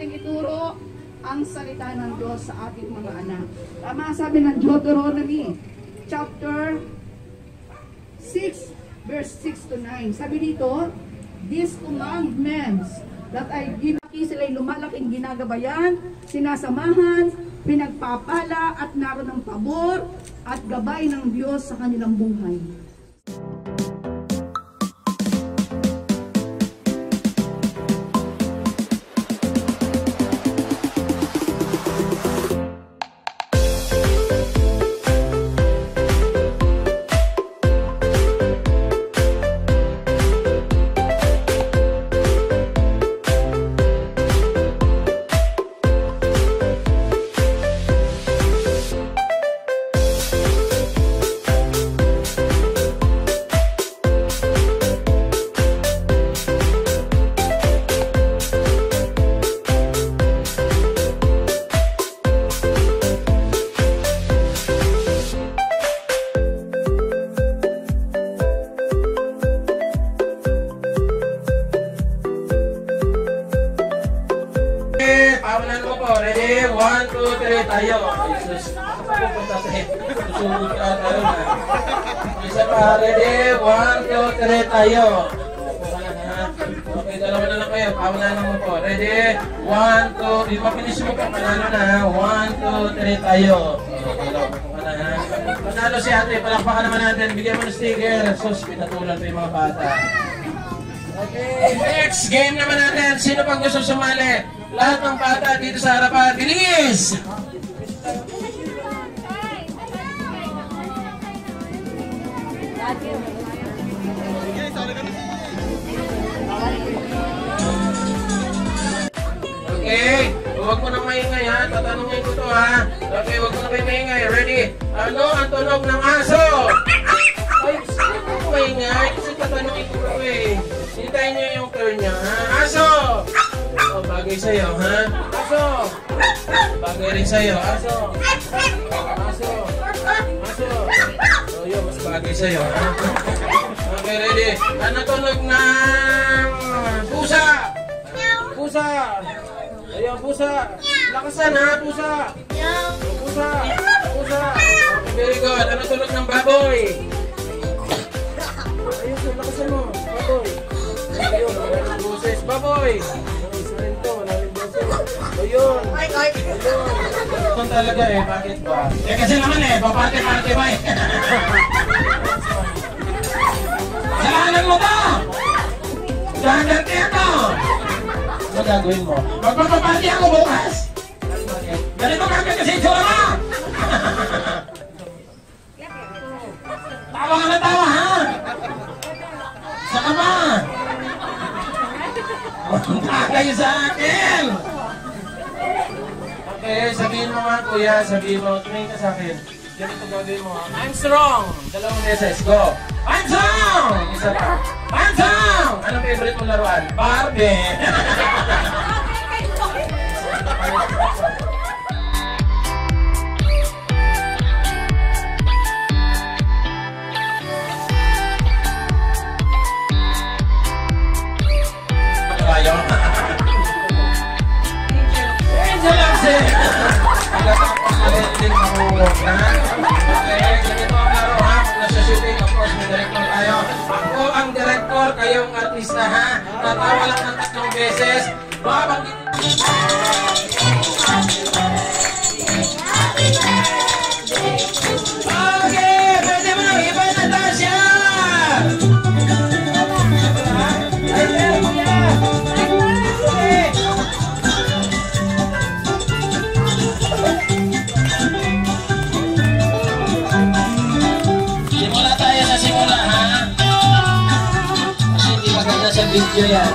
nating ituro ang salita ng Diyos sa ating mga anak. Tama sabi ng Deuteronomy chapter 6 verse 6 to 9. Sabi dito, these commandments that I give, sila'y lumalaking ginagabayan, sinasamahan, pinagpapala at naroon ng pabor at gabay ng Diyos sa kanilang buhay. Pawalan mo po. Ready? 1, 2, 3, tayo. Jesus. Pupunta tayo. Susunod ka tayo na. Isa pa. Ready? 1, 2, 3, tayo. Okay, dalawa na lang kayo. Pawalan mo po. Ready? 1, 2. Di pa finish mo pa. Panalo na. 1, 2, 3, tayo. Panalo si ate. Palakpakan naman natin. Bigyan mo ng sticker. Sus, pinatulan pa yung mga bata. Okay, next game naman natin. Sino pang gusto sumali? Lahat ng bata dito sa harapan. Bilis! Okay, huwag mo nang maingay ha. Tatanungin ko to ha. Okay, huwag mo nang maingay. Ready? Ano ang tunog ng aso? Ay, sino mo maingay? Kasi tatanungin ko to eh. Hintayin niyo yung turn niya ha. Aso! Oh, bagay sa'yo, ha? Aso! Bagay rin sa'yo, aso! Aso! Aso! Oh, yun, mas bagay sa'yo, ha? Okay, ready? Ano tunog ng pusa? Pusa! Ayun, pusa! Lakasan, ha? Pusa! Pusa! Pusa! Okay, very good. Ano tunog ng baboy? Ayun, lakasan mo. Baboy! Ayun, walang boses. Baboy! Ayun. Ayun talaga eh, bakit ba? Eh kasi naman eh, paparte-parte ba eh. Salanan mo to! Gaganti ako! Ano gagawin mo? Magpapaparte ako bukas! Ganito kagad kasi itsura mo! Tawa ka na tawa ha! Saka ba? Punta kayo sa akin! Okay, sabihin mo nga kuya, sabihin mo, tumingin ka sa akin. Ganito gagawin mo ha. I'm strong! Dalawang beses, go! I'm strong! Isa pa. I'm strong! Anong favorite mo laruan? Barbie! Ayaw. Din mahulog na. Okay, ganito ang laro ha. Kung nasa shooting, of course, may director tayo. Ako ang director, kayong artista ha. Tatawa lang ng 3 beses. Babanggit. Okay, pwede mo nang iba na Tasha! Ay, pero kuya! Okay. Simula tayo na simula ha. Kasi hindi maganda sa video yan.